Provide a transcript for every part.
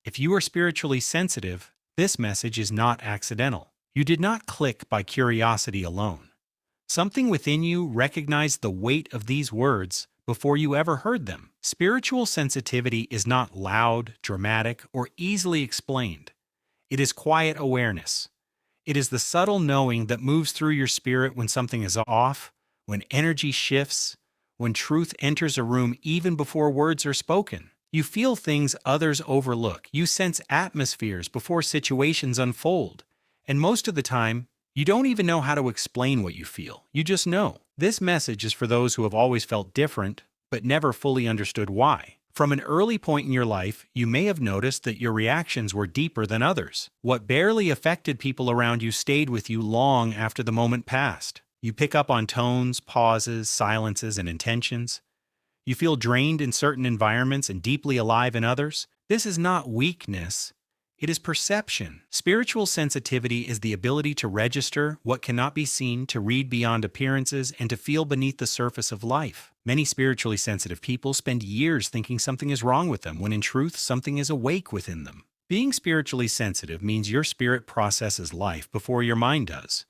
If you are spiritually sensitive, this message is not accidental. You did not click by curiosity alone. Something within you recognized the weight of these words before you ever heard them. Spiritual sensitivity is not loud, dramatic, or easily explained. It is quiet awareness. It is the subtle knowing that moves through your spirit when something is off, when energy shifts, when truth enters a room even before words are spoken. You feel things others overlook. You sense atmospheres before situations unfold. And most of the time, you don't even know how to explain what you feel. You just know. This message is for those who have always felt different, but never fully understood why. From an early point in your life, you may have noticed that your reactions were deeper than others. What barely affected people around you stayed with you long after the moment passed. You pick up on tones, pauses, silences, and intentions. You feel drained in certain environments and deeply alive in others. This is not weakness. It is perception. Spiritual sensitivity is the ability to register what cannot be seen, to read beyond appearances, and to feel beneath the surface of life. Many spiritually sensitive people spend years thinking something is wrong with them, when in truth, something is awake within them. Being spiritually sensitive means your spirit processes life before your mind does.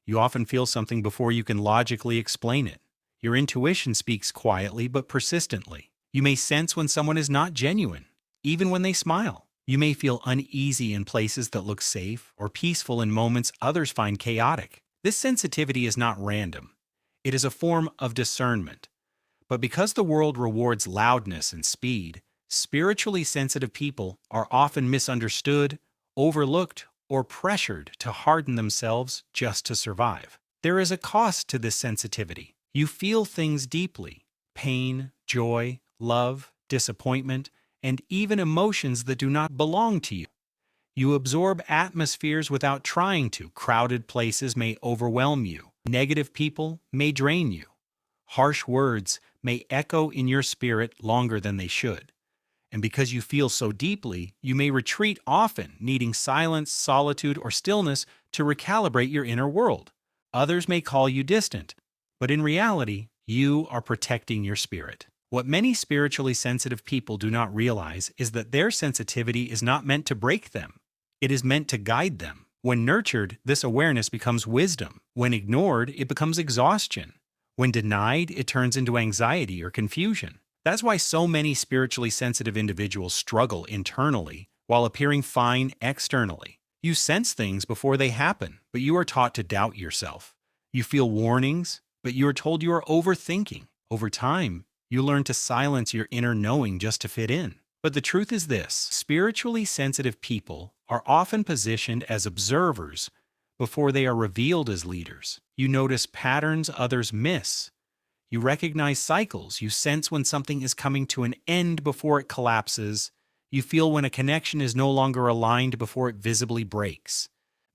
You often feel something before you can logically explain it. Your intuition speaks quietly but persistently. You may sense when someone is not genuine, even when they smile. You may feel uneasy in places that look safe, or peaceful in moments others find chaotic. This sensitivity is not random. It is a form of discernment. But because the world rewards loudness and speed, spiritually sensitive people are often misunderstood, overlooked, or pressured to harden themselves just to survive. There is a cost to this sensitivity. You feel things deeply: pain, joy, love, disappointment, and even emotions that do not belong to you. You absorb atmospheres without trying to. Crowded places may overwhelm you. Negative people may drain you. Harsh words may echo in your spirit longer than they should. And because you feel so deeply, you may retreat often, needing silence, solitude, or stillness to recalibrate your inner world. Others may call you distant, but in reality, you are protecting your spirit. What many spiritually sensitive people do not realize is that their sensitivity is not meant to break them. It is meant to guide them. When nurtured, this awareness becomes wisdom. When ignored, it becomes exhaustion. When denied, it turns into anxiety or confusion. That's why so many spiritually sensitive individuals struggle internally while appearing fine externally. You sense things before they happen, but you are taught to doubt yourself. You feel warnings, but you are told you are overthinking. Over time, you learn to silence your inner knowing just to fit in. But the truth is this: spiritually sensitive people are often positioned as observers before they are revealed as leaders. You notice patterns others miss. You recognize cycles. You sense when something is coming to an end before it collapses. You feel when a connection is no longer aligned before it visibly breaks.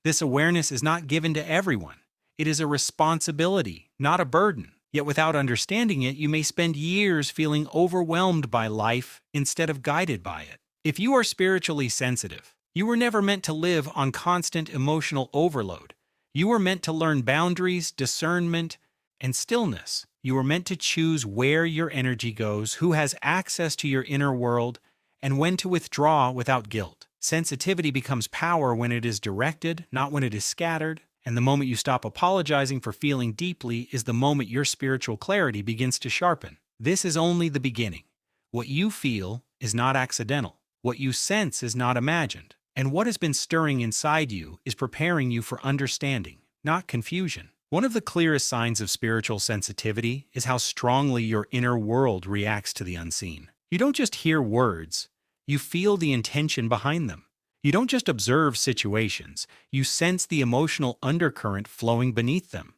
This awareness is not given to everyone. It is a responsibility, not a burden. Yet without understanding it, you may spend years feeling overwhelmed by life instead of guided by it. If you are spiritually sensitive, you were never meant to live on constant emotional overload. You were meant to learn boundaries, discernment, and stillness. You were meant to choose where your energy goes, who has access to your inner world, and when to withdraw without guilt. Sensitivity becomes power when it is directed, not when it is scattered. And the moment you stop apologizing for feeling deeply is the moment your spiritual clarity begins to sharpen. This is only the beginning. What you feel is not accidental. What you sense is not imagined. And what has been stirring inside you is preparing you for understanding, not confusion. One of the clearest signs of spiritual sensitivity is how strongly your inner world reacts to the unseen. You don't just hear words, you feel the intention behind them. You don't just observe situations, you sense the emotional undercurrent flowing beneath them.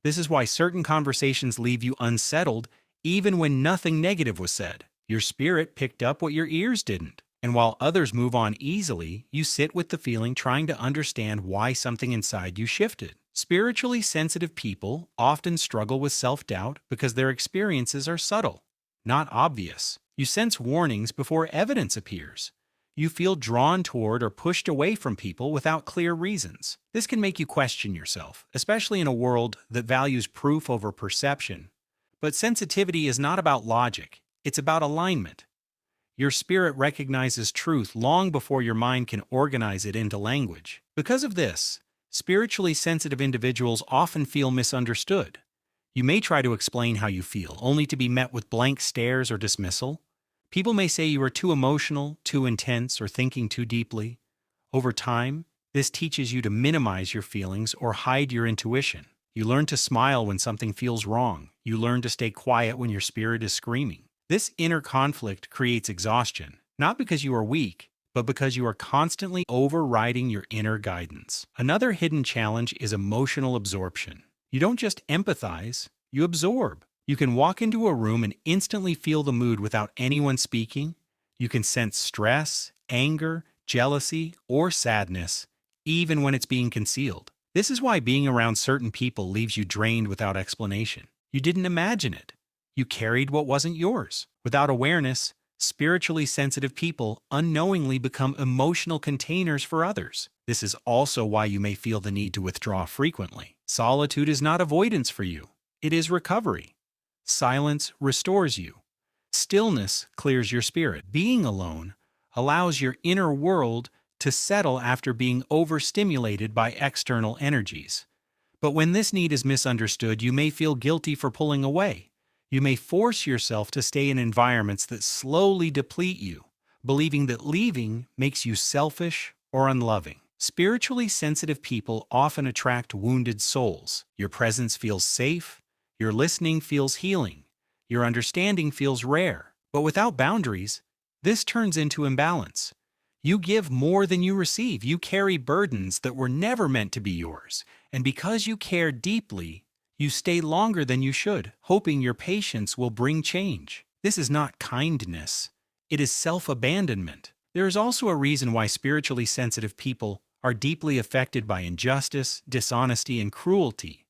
This is why certain conversations leave you unsettled even when nothing negative was said. Your spirit picked up what your ears didn't. And while others move on easily, you sit with the feeling, trying to understand why something inside you shifted. Spiritually sensitive people often struggle with self-doubt because their experiences are subtle, not obvious. You sense warnings before evidence appears. You feel drawn toward or pushed away from people without clear reasons. This can make you question yourself, especially in a world that values proof over perception. But sensitivity is not about logic, it's about alignment. Your spirit recognizes truth long before your mind can organize it into language. Because of this, spiritually sensitive individuals often feel misunderstood. You may try to explain how you feel, only to be met with blank stares or dismissal. People may say you are too emotional, too intense, or thinking too deeply. Over time, this teaches you to minimize your feelings or hide your intuition. You learn to smile when something feels wrong. You learn to stay quiet when your spirit is screaming. This inner conflict creates exhaustion, not because you are weak, but because you are constantly overriding your inner guidance. Another hidden challenge is emotional absorption. You don't just empathize, you absorb. You can walk into a room and instantly feel the mood without anyone speaking. You can sense stress, anger, jealousy, or sadness, even when it's being concealed. This is why being around certain people leaves you drained without explanation. You didn't imagine it. You carried what wasn't yours. Without awareness, spiritually sensitive people unknowingly become emotional containers for others. This is also why you may feel the need to withdraw frequently. Solitude is not avoidance for you. It is recovery. Silence restores you. Stillness clears your spirit. Being alone allows your inner world to settle after being overstimulated by external energies. But when this need is misunderstood, you may feel guilty for pulling away. You may force yourself to stay in environments that slowly deplete you, believing that leaving makes you selfish or unloving. Spiritually sensitive people often attract wounded souls. Your presence feels safe, your listening feels healing, your understanding feels rare. But without boundaries, this turns into imbalance. You give more than you receive. You carry burdens that were never meant to be yours. And because you care deeply, you stay longer than you should, hoping your patience will bring change. This is not kindness. It is self-abandonment. There is also a reason why spiritually sensitive people are deeply affected by injustice, dishonesty, and cruelty.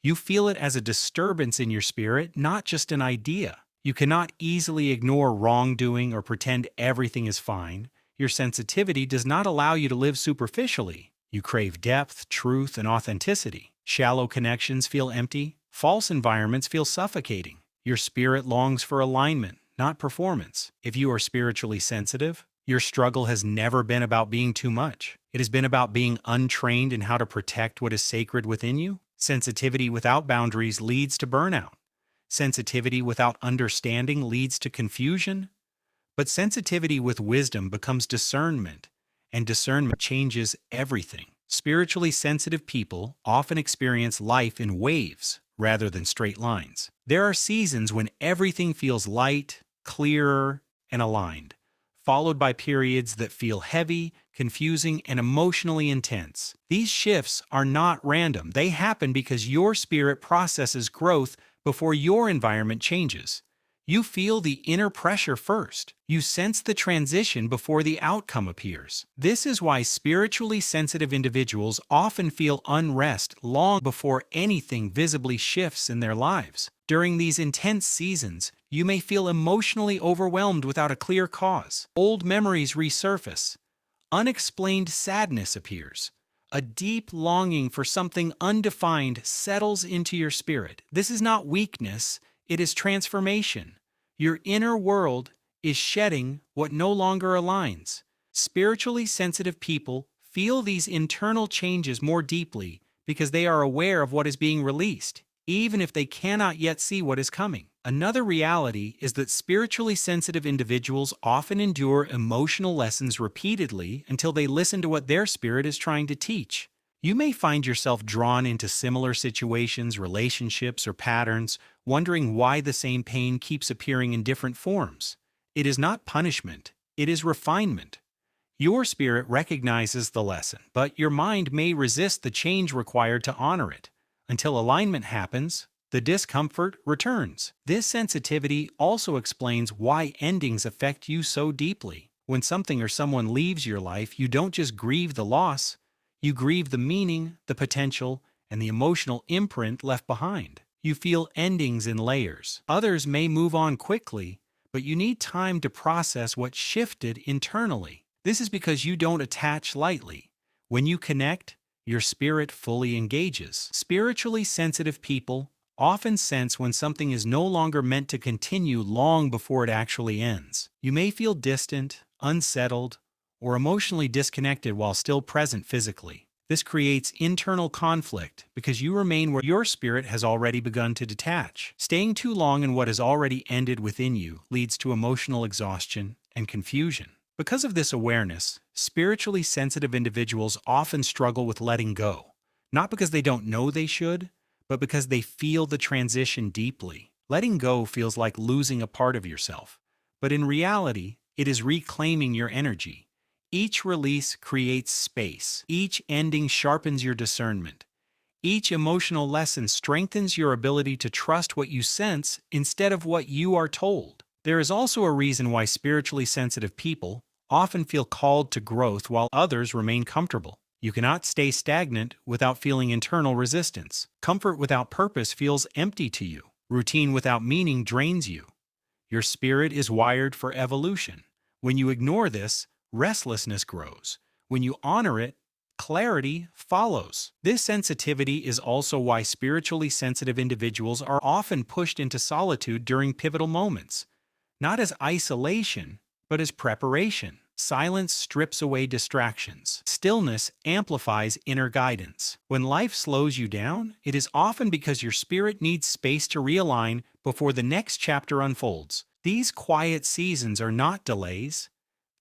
You feel it as a disturbance in your spirit, not just an idea. You cannot easily ignore wrongdoing or pretend everything is fine. Your sensitivity does not allow you to live superficially. You crave depth, truth, and authenticity. Shallow connections feel empty. False environments feel suffocating. Your spirit longs for alignment, not performance. If you are spiritually sensitive, your struggle has never been about being too much. It has been about being untrained in how to protect what is sacred within you. Sensitivity without boundaries leads to burnout. Sensitivity without understanding leads to confusion. But sensitivity with wisdom becomes discernment, and discernment changes everything. Spiritually sensitive people often experience life in waves rather than straight lines. There are seasons when everything feels light, clearer, and aligned, followed by periods that feel heavy, confusing, and emotionally intense. These shifts are not random. They happen because your spirit processes growth before your environment changes. You feel the inner pressure first. You sense the transition before the outcome appears. This is why spiritually sensitive individuals often feel unrest long before anything visibly shifts in their lives. During these intense seasons, you may feel emotionally overwhelmed without a clear cause. Old memories resurface. Unexplained sadness appears. A deep longing for something undefined settles into your spirit. This is not weakness, it is transformation. Your inner world is shedding what no longer aligns. Spiritually sensitive people feel these internal changes more deeply because they are aware of what is being released, even if they cannot yet see what is coming. Another reality is that spiritually sensitive individuals often endure emotional lessons repeatedly until they listen to what their spirit is trying to teach. You may find yourself drawn into similar situations, relationships, or patterns, wondering why the same pain keeps appearing in different forms. It is not punishment, it is refinement. Your spirit recognizes the lesson, but your mind may resist the change required to honor it. Until alignment happens, the discomfort returns. This sensitivity also explains why endings affect you so deeply. When something or someone leaves your life, you don't just grieve the loss, you grieve the meaning, the potential, and the emotional imprint left behind. You feel endings in layers. Others may move on quickly, but you need time to process what shifted internally. This is because you don't attach lightly. When you connect, your spirit fully engages. Spiritually sensitive people often sense when something is no longer meant to continue long before it actually ends. You may feel distant, unsettled, or emotionally disconnected while still present physically. This creates internal conflict because you remain where your spirit has already begun to detach. Staying too long in what has already ended within you leads to emotional exhaustion and confusion. Because of this awareness, spiritually sensitive individuals often struggle with letting go, not because they don't know they should, but because they feel the transition deeply. Letting go feels like losing a part of yourself, but in reality, it is reclaiming your energy. Each release creates space. Each ending sharpens your discernment. Each emotional lesson strengthens your ability to trust what you sense instead of what you are told. There is also a reason why spiritually sensitive people often feel called to growth while others remain comfortable. You cannot stay stagnant without feeling internal resistance. Comfort without purpose feels empty to you. Routine without meaning drains you. Your spirit is wired for evolution. When you ignore this, restlessness grows. When you honor it, clarity follows. This sensitivity is also why spiritually sensitive individuals are often pushed into solitude during pivotal moments, not as isolation, but as preparation. Silence strips away distractions. Stillness amplifies inner guidance. When life slows you down, it is often because your spirit needs space to realign before the next chapter unfolds. These quiet seasons are not delays,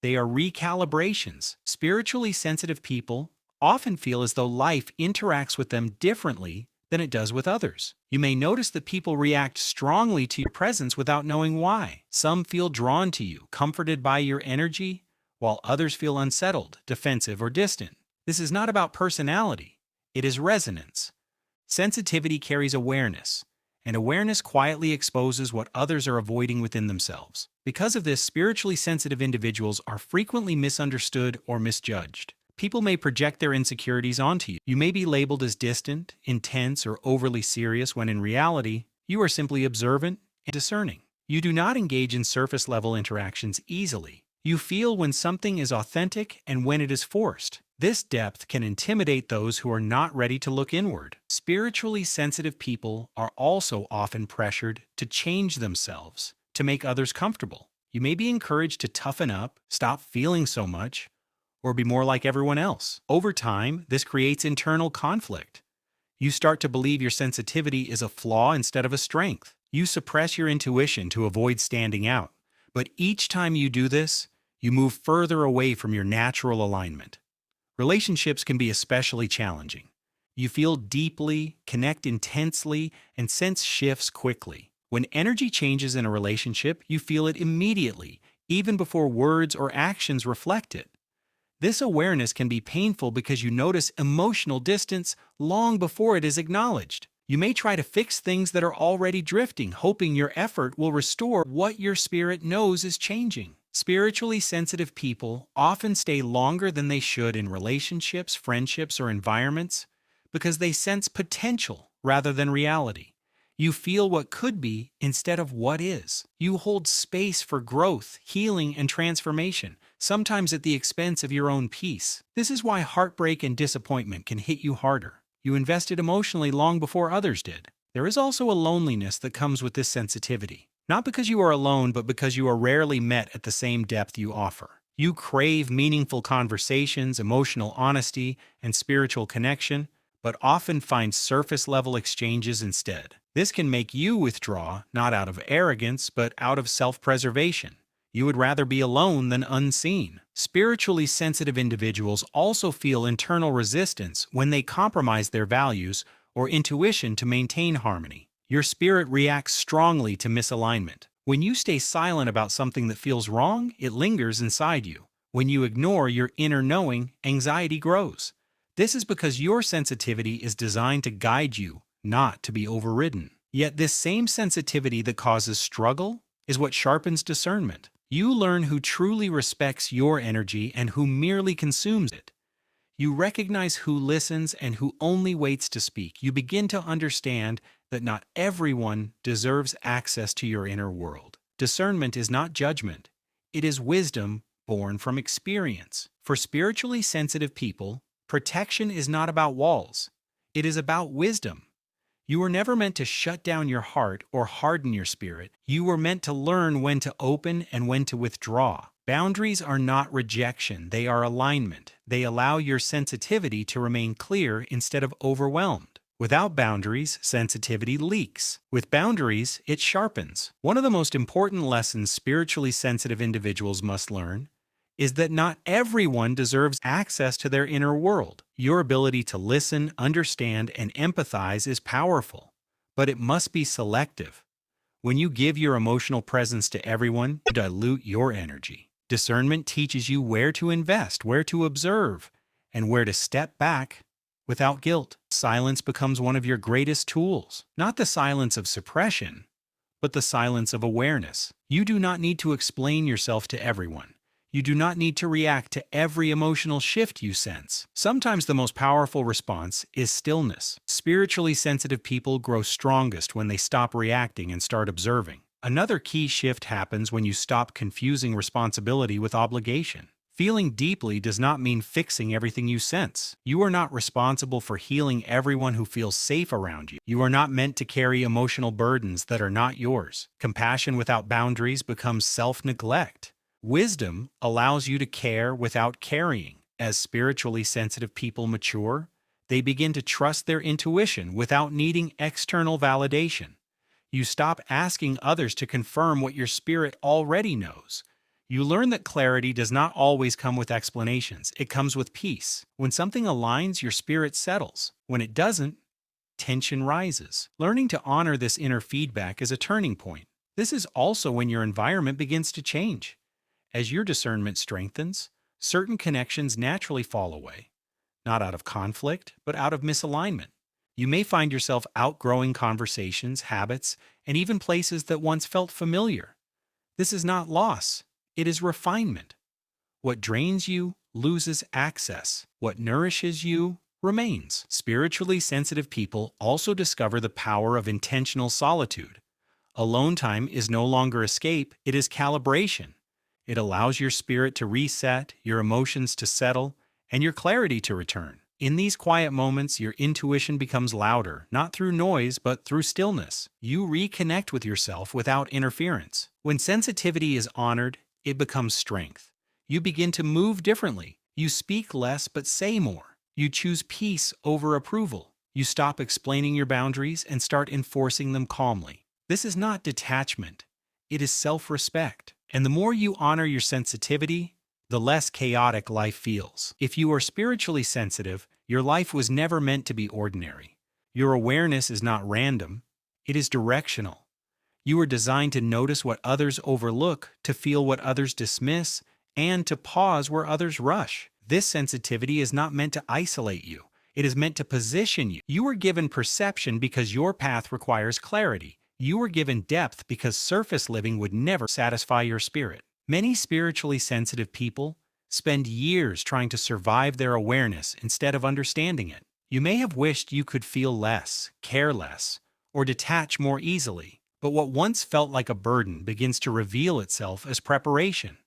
they are recalibrations. Spiritually sensitive people often feel as though life interacts with them differently than it does with others. You may notice that people react strongly to your presence without knowing why. Some feel drawn to you, comforted by your energy, while others feel unsettled, defensive, or distant. This is not about personality, it is resonance. Sensitivity carries awareness, and awareness quietly exposes what others are avoiding within themselves. Because of this, spiritually sensitive individuals are frequently misunderstood or misjudged. People may project their insecurities onto you. You may be labeled as distant, intense, or overly serious when in reality, you are simply observant and discerning. You do not engage in surface-level interactions easily. You feel when something is authentic and when it is forced. This depth can intimidate those who are not ready to look inward. Spiritually sensitive people are also often pressured to change themselves to make others comfortable. You may be encouraged to toughen up, stop feeling so much, or be more like everyone else. Over time, this creates internal conflict. You start to believe your sensitivity is a flaw instead of a strength. You suppress your intuition to avoid standing out. But each time you do this, you move further away from your natural alignment. Relationships can be especially challenging. You feel deeply, connect intensely, and sense shifts quickly. When energy changes in a relationship, you feel it immediately, even before words or actions reflect it. This awareness can be painful because you notice emotional distance long before it is acknowledged. You may try to fix things that are already drifting, hoping your effort will restore what your spirit knows is changing. Spiritually sensitive people often stay longer than they should in relationships, friendships, or environments because they sense potential rather than reality. You feel what could be instead of what is. You hold space for growth, healing, and transformation, sometimes at the expense of your own peace. This is why heartbreak and disappointment can hit you harder. You invested emotionally long before others did. There is also a loneliness that comes with this sensitivity. Not because you are alone, but because you are rarely met at the same depth you offer. You crave meaningful conversations, emotional honesty, and spiritual connection, but often find surface-level exchanges instead. This can make you withdraw, not out of arrogance, but out of self-preservation. You would rather be alone than unseen. Spiritually sensitive individuals also feel internal resistance when they compromise their values or intuition to maintain harmony. Your spirit reacts strongly to misalignment. When you stay silent about something that feels wrong, it lingers inside you. When you ignore your inner knowing, anxiety grows. This is because your sensitivity is designed to guide you, not to be overridden. Yet this same sensitivity that causes struggle is what sharpens discernment. You learn who truly respects your energy and who merely consumes it. You recognize who listens and who only waits to speak. You begin to understand that not everyone deserves access to your inner world. Discernment is not judgment. It is wisdom born from experience. For spiritually sensitive people, protection is not about walls. It is about wisdom. You were never meant to shut down your heart or harden your spirit. You were meant to learn when to open and when to withdraw. Boundaries are not rejection, they are alignment. They allow your sensitivity to remain clear instead of overwhelmed. Without boundaries, sensitivity leaks. With boundaries, it sharpens. One of the most important lessons spiritually sensitive individuals must learn is that not everyone deserves access to their inner world. Your ability to listen, understand, and empathize is powerful, but it must be selective. When you give your emotional presence to everyone, you dilute your energy. Discernment teaches you where to invest, where to observe, and where to step back without guilt. Silence becomes one of your greatest tools. Not the silence of suppression, but the silence of awareness. You do not need to explain yourself to everyone. You do not need to react to every emotional shift you sense. Sometimes the most powerful response is stillness. Spiritually sensitive people grow strongest when they stop reacting and start observing. Another key shift happens when you stop confusing responsibility with obligation. Feeling deeply does not mean fixing everything you sense. You are not responsible for healing everyone who feels safe around you. You are not meant to carry emotional burdens that are not yours. Compassion without boundaries becomes self-neglect. Wisdom allows you to care without carrying. As spiritually sensitive people mature, they begin to trust their intuition without needing external validation. You stop asking others to confirm what your spirit already knows. You learn that clarity does not always come with explanations. It comes with peace. When something aligns, your spirit settles. When it doesn't, tension rises. Learning to honor this inner feedback is a turning point. This is also when your environment begins to change. As your discernment strengthens, certain connections naturally fall away, not out of conflict, but out of misalignment. You may find yourself outgrowing conversations, habits, and even places that once felt familiar. This is not loss. It is refinement. What drains you loses access. What nourishes you remains. Spiritually sensitive people also discover the power of intentional solitude. Alone time is no longer escape, it is calibration. It allows your spirit to reset, your emotions to settle, and your clarity to return. In these quiet moments, your intuition becomes louder, not through noise, but through stillness. You reconnect with yourself without interference. When sensitivity is honored, it becomes strength. You begin to move differently. You speak less but say more. You choose peace over approval. You stop explaining your boundaries and start enforcing them calmly. This is not detachment. It is self-respect. And the more you honor your sensitivity, the less chaotic life feels. If you are spiritually sensitive, your life was never meant to be ordinary. Your awareness is not random. It is directional. You are designed to notice what others overlook, to feel what others dismiss, and to pause where others rush. This sensitivity is not meant to isolate you. It is meant to position you. You were given perception because your path requires clarity. You were given depth because surface living would never satisfy your spirit. Many spiritually sensitive people spend years trying to survive their awareness instead of understanding it. You may have wished you could feel less, care less, or detach more easily, but what once felt like a burden begins to reveal itself as preparation.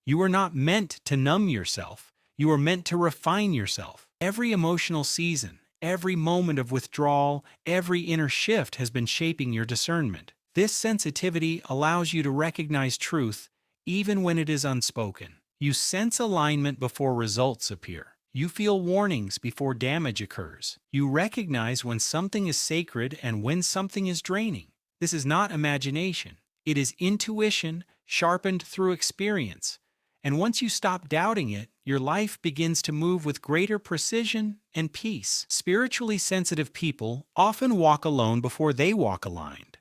You are not meant to numb yourself. You are meant to refine yourself. Every emotional season, every moment of withdrawal, every inner shift has been shaping your discernment. This sensitivity allows you to recognize truth even when it is unspoken. You sense alignment before results appear. You feel warnings before damage occurs. You recognize when something is sacred and when something is draining. This is not imagination. It is intuition sharpened through experience. And once you stop doubting it, your life begins to move with greater precision and peace. Spiritually sensitive people often walk alone before they walk aligned,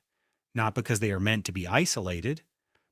not because they are meant to be isolated,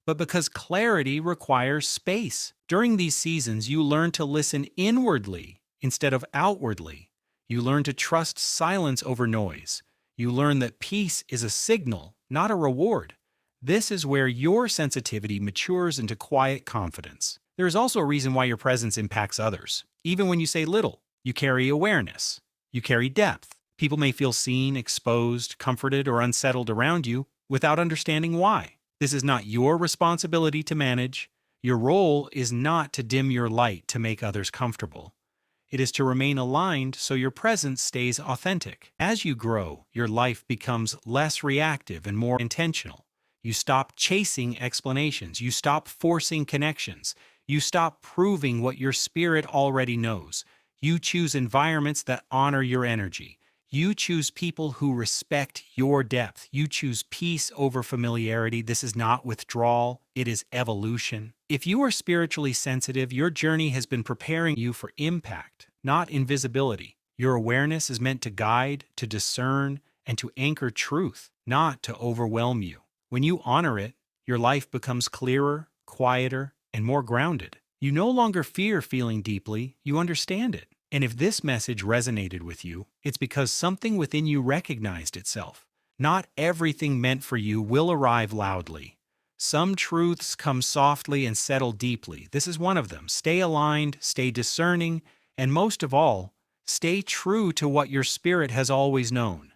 but because clarity requires space. During these seasons, you learn to listen inwardly instead of outwardly. You learn to trust silence over noise. You learn that peace is a signal, not a reward. This is where your sensitivity matures into quiet confidence. There is also a reason why your presence impacts others. Even when you say little, you carry awareness. You carry depth. People may feel seen, exposed, comforted, or unsettled around you without understanding why. This is not your responsibility to manage. Your role is not to dim your light to make others comfortable. It is to remain aligned so your presence stays authentic. As you grow, your life becomes less reactive and more intentional. You stop chasing explanations. You stop forcing connections. You stop proving what your spirit already knows. You choose environments that honor your energy. You choose people who respect your depth. You choose peace over familiarity. This is not withdrawal, it is evolution. If you are spiritually sensitive, your journey has been preparing you for impact, not invisibility. Your awareness is meant to guide, to discern, and to anchor truth, not to overwhelm you. When you honor it, your life becomes clearer, quieter, and more grounded. You no longer fear feeling deeply, you understand it. And if this message resonated with you, it's because something within you recognized itself. Not everything meant for you will arrive loudly. Some truths come softly and settle deeply. This is one of them. Stay aligned, stay discerning, and most of all, stay true to what your spirit has always known.